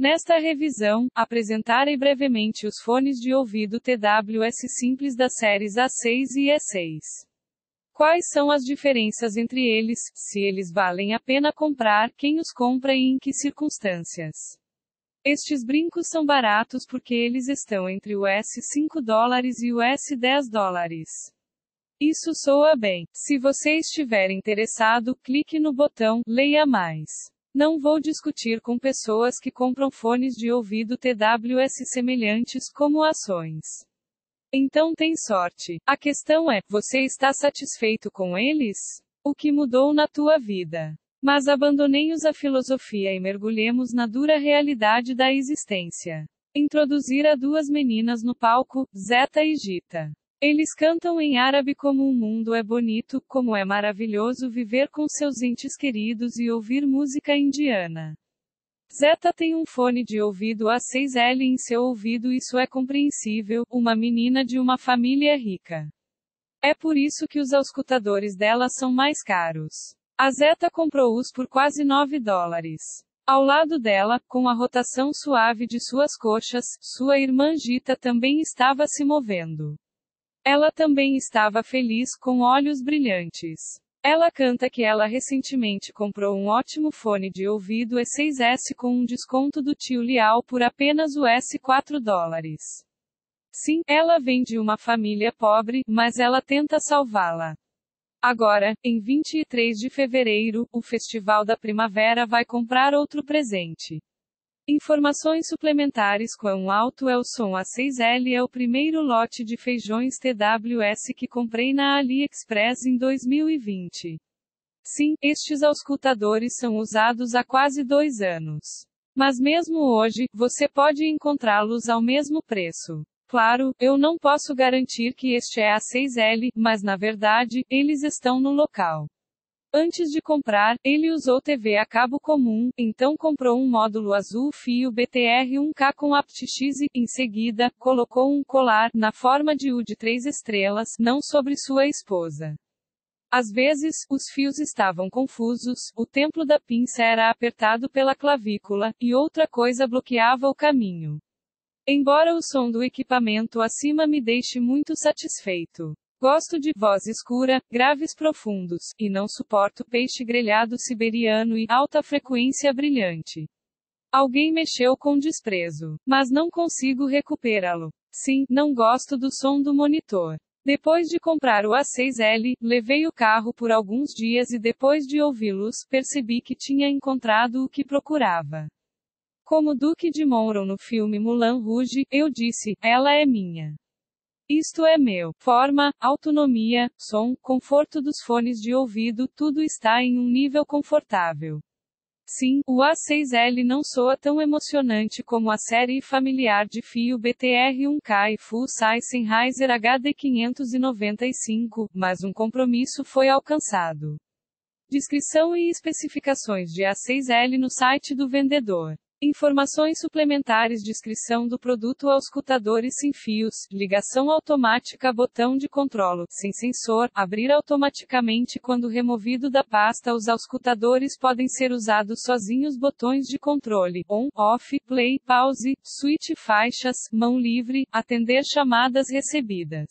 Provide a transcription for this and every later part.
Nesta revisão, apresentarei brevemente os fones de ouvido TWS simples das séries A6 e E6. Quais são as diferenças entre eles, se eles valem a pena comprar, quem os compra e em que circunstâncias. Estes brincos são baratos porque eles estão entre US $5 e US $10. Isso soa bem. Se você estiver interessado, clique no botão Leia Mais. Não vou discutir com pessoas que compram fones de ouvido TWS semelhantes como ações. Então tem sorte. A questão é, você está satisfeito com eles? O que mudou na tua vida? Mas abandonemos a filosofia e mergulhemos na dura realidade da existência. Introduzir a duas meninas no palco, Zeta e Gita. Eles cantam em árabe como o mundo é bonito, como é maravilhoso viver com seus entes queridos e ouvir música indiana. Zeta tem um fone de ouvido A6L em seu ouvido, isso é compreensível, uma menina de uma família rica. É por isso que os auscultadores dela são mais caros. A Zeta comprou-os por quase $9. Ao lado dela, com a rotação suave de suas coxas, sua irmã Gita também estava se movendo. Ela também estava feliz, com olhos brilhantes. Ela canta que ela recentemente comprou um ótimo fone de ouvido E6S com um desconto do tio Liao por apenas US $4. Sim, ela vem de uma família pobre, mas ela tenta salvá-la. Agora, em 23 de fevereiro, o Festival da Primavera vai comprar outro presente. Informações suplementares: quão alto é o som A6L? É o primeiro lote de feijões TWS que comprei na AliExpress em 2020. Sim, estes auscultadores são usados há quase 2 anos. Mas mesmo hoje, você pode encontrá-los ao mesmo preço. Claro, eu não posso garantir que este é A6L, mas na verdade, eles estão no local. Antes de comprar, ele usou TV a cabo comum, então comprou um módulo azul fio BTR-1K com aptX e, em seguida, colocou um colar, na forma de U de 3 estrelas, não sobre sua esposa. Às vezes, os fios estavam confusos, o templo da pinça era apertado pela clavícula, e outra coisa bloqueava o caminho. Embora o som do equipamento acima me deixe muito satisfeito. Gosto de voz escura, graves profundos, e não suporto peixe grelhado siberiano e alta frequência brilhante. Alguém mexeu com desprezo. Mas não consigo recuperá-lo. Sim, não gosto do som do monitor. Depois de comprar o A6L, levei o carro por alguns dias e depois de ouvi-los, percebi que tinha encontrado o que procurava. Como Duque de Monroe no filme Moulin Rouge, eu disse, ela é minha. Isto é meu. Forma, autonomia, som, conforto dos fones de ouvido, tudo está em um nível confortável. Sim, o A6L não soa tão emocionante como a série familiar de fio BTR-1K e Full Size Sennheiser HD595, mas um compromisso foi alcançado. Descrição e especificações de A6L no site do vendedor. Informações suplementares: descrição do produto: auscultadores sem fios, ligação automática, botão de controlo, sem sensor, abrir automaticamente quando removido da pasta. Os auscultadores podem ser usados sozinhos. Botões de controle: on, off, play, pause, switch, faixas, mão livre, atender chamadas recebidas.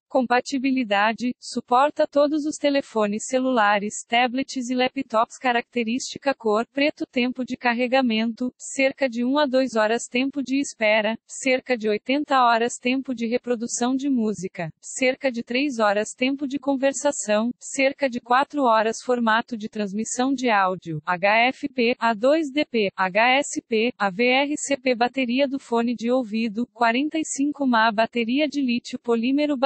Compatibilidade: suporta todos os telefones celulares, tablets e laptops. Característica: cor preto. Tempo de carregamento: cerca de 1 a 2 horas. Tempo de espera: cerca de 80 horas. Tempo de reprodução de música: cerca de 3 horas. Tempo de conversação: cerca de 4 horas. Formato de transmissão de áudio: HFP, A2DP, HSP, AVRCP. Bateria do fone de ouvido: 45 mAh. Bateria de lítio polímero.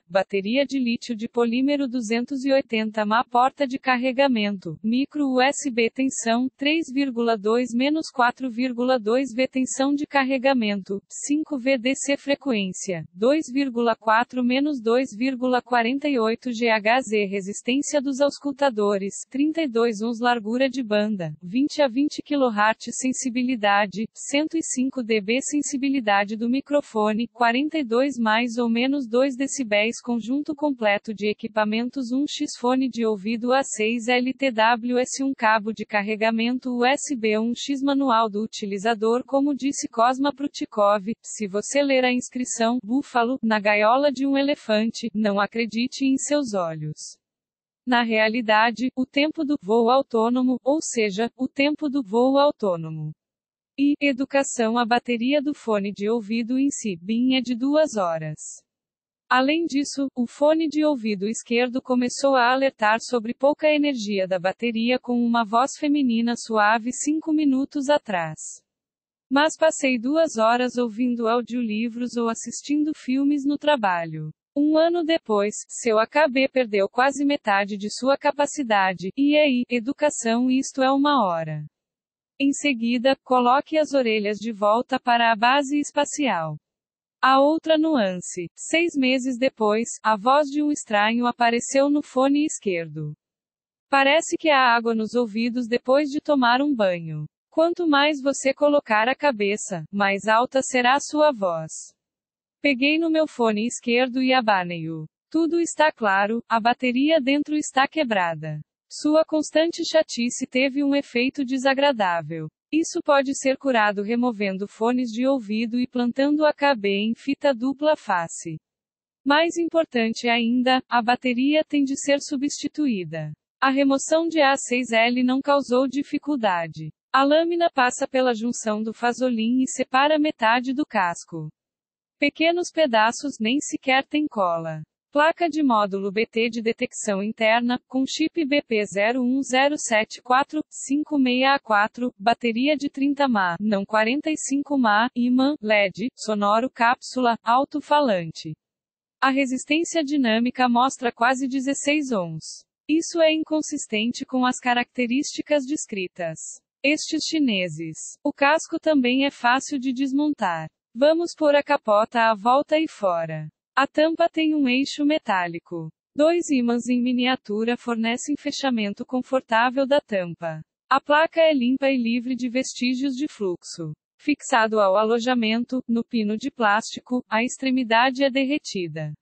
Bateria de lítio de polímero 280 mAh. Porta de carregamento, micro USB. Tensão, 3,2-4,2 V. Tensão de carregamento, 5 VDC. Frequência, 2,4-2,48 GHz. Resistência dos auscultadores, 32 ohms. Largura de banda, 20 a 20 kHz. Sensibilidade, 105 dB. Sensibilidade do microfone, 42 mais ou menos 2 dB. USB conjunto completo de equipamentos 1x fone de ouvido A6 LTWS, um cabo de carregamento USB 1x manual do utilizador. Como disse Cosma Prutikov, se você ler a inscrição "Búfalo" na gaiola de um elefante, não acredite em seus olhos. Na realidade, o tempo do voo autônomo, ou seja, o tempo do voo autônomo e educação, a bateria do fone de ouvido em si, BIM, é de 2 horas. Além disso, o fone de ouvido esquerdo começou a alertar sobre pouca energia da bateria com uma voz feminina suave 5 minutos atrás. Mas passei 2 horas ouvindo audiolivros ou assistindo filmes no trabalho. 1 ano depois, seu AKB perdeu quase metade de sua capacidade. E aí, educação, isto é 1 hora. Em seguida, coloque as orelhas de volta para a base espacial. A outra nuance. 6 meses depois, a voz de um estranho apareceu no fone esquerdo. Parece que há água nos ouvidos depois de tomar um banho. Quanto mais você colocar a cabeça, mais alta será sua voz. Peguei no meu fone esquerdo e abanei-o. Tudo está claro, a bateria dentro está quebrada. Sua constante chatice teve um efeito desagradável. Isso pode ser curado removendo fones de ouvido e plantando AKB em fita dupla face. Mais importante ainda, a bateria tem de ser substituída. A remoção de A6L não causou dificuldade. A lâmina passa pela junção do fasolim e separa metade do casco. Pequenos pedaços, nem sequer tem cola. Placa de módulo BT de detecção interna, com chip BP0107456A4, bateria de 30 mAh, não 45 mAh, ímã, LED, sonoro, cápsula, alto-falante. A resistência dinâmica mostra quase 16 ohms. Isso é inconsistente com as características descritas. Estes chineses. O casco também é fácil de desmontar. Vamos pôr a capota à volta e fora. A tampa tem um eixo metálico. 2 ímãs em miniatura fornecem fechamento confortável da tampa. A placa é limpa e livre de vestígios de fluxo. Fixado ao alojamento, no pino de plástico, a extremidade é derretida.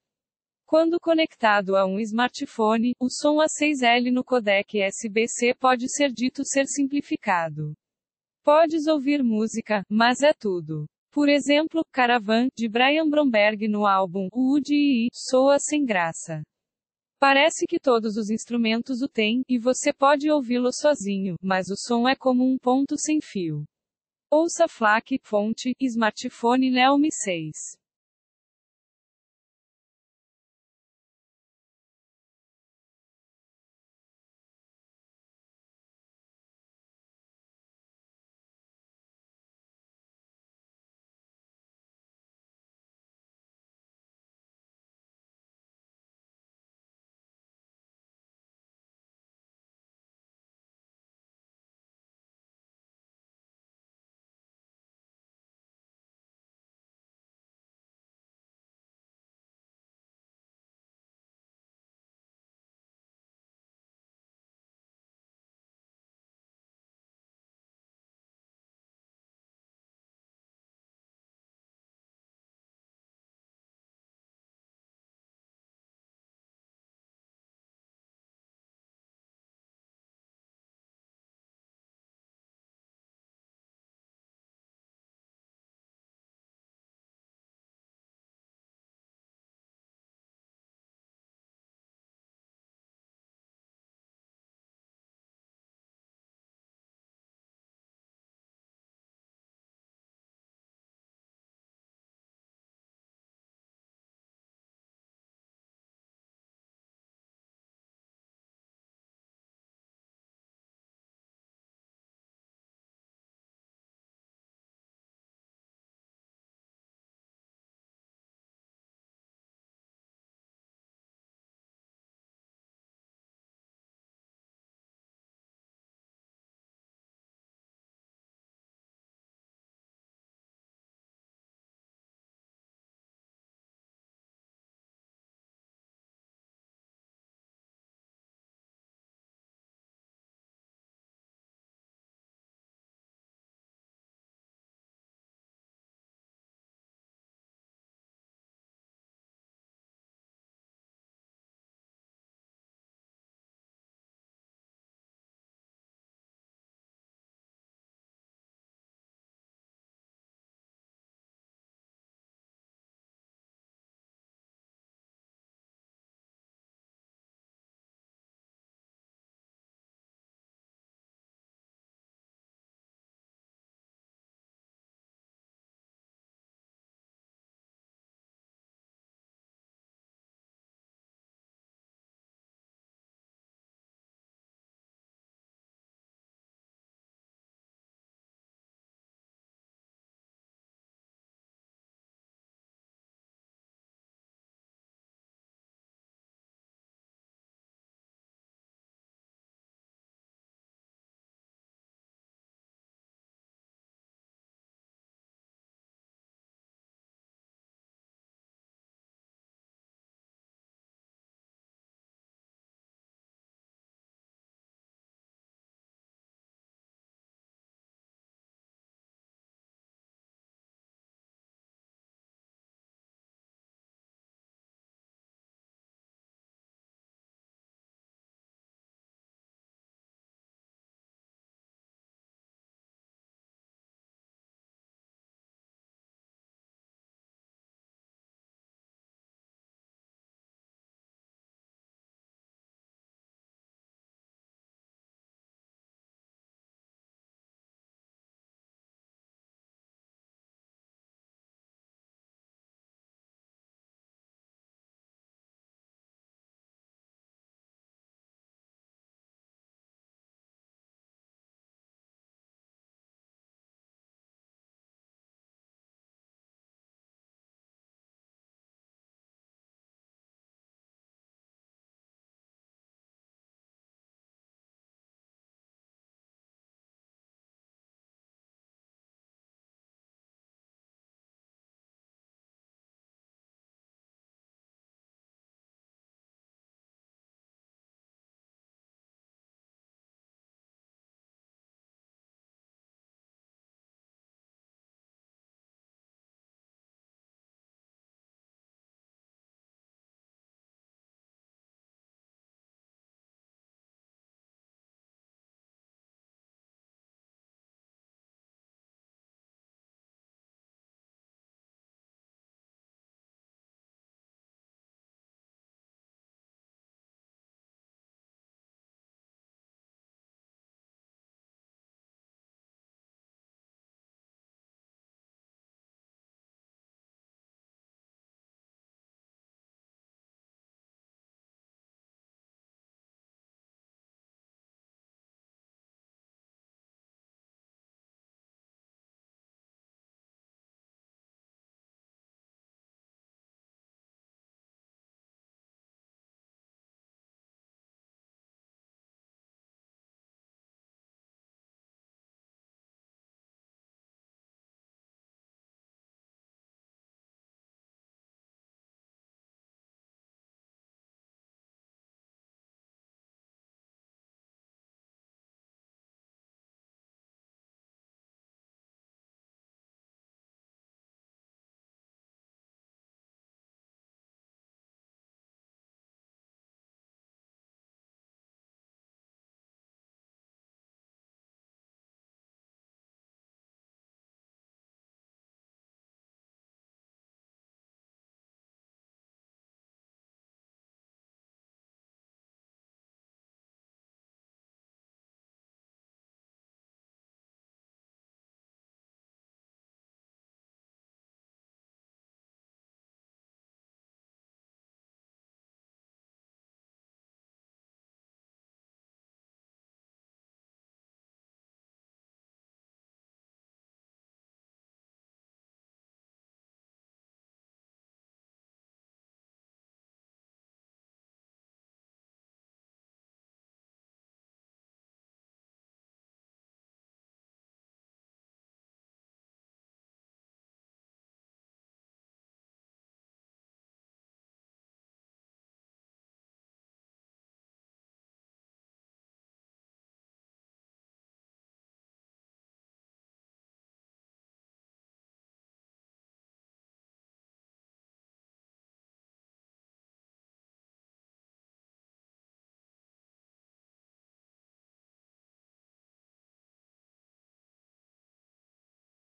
Quando conectado a um smartphone, o som A6L no codec SBC pode ser dito ser simplificado. Podes ouvir música, mas é tudo. Por exemplo, Caravan, de Brian Bromberg no álbum Woody E. soa sem graça. Parece que todos os instrumentos o têm, e você pode ouvi-lo sozinho, mas o som é como um ponto sem fio. Ouça FLAC, fonte, smartphone Realme 6.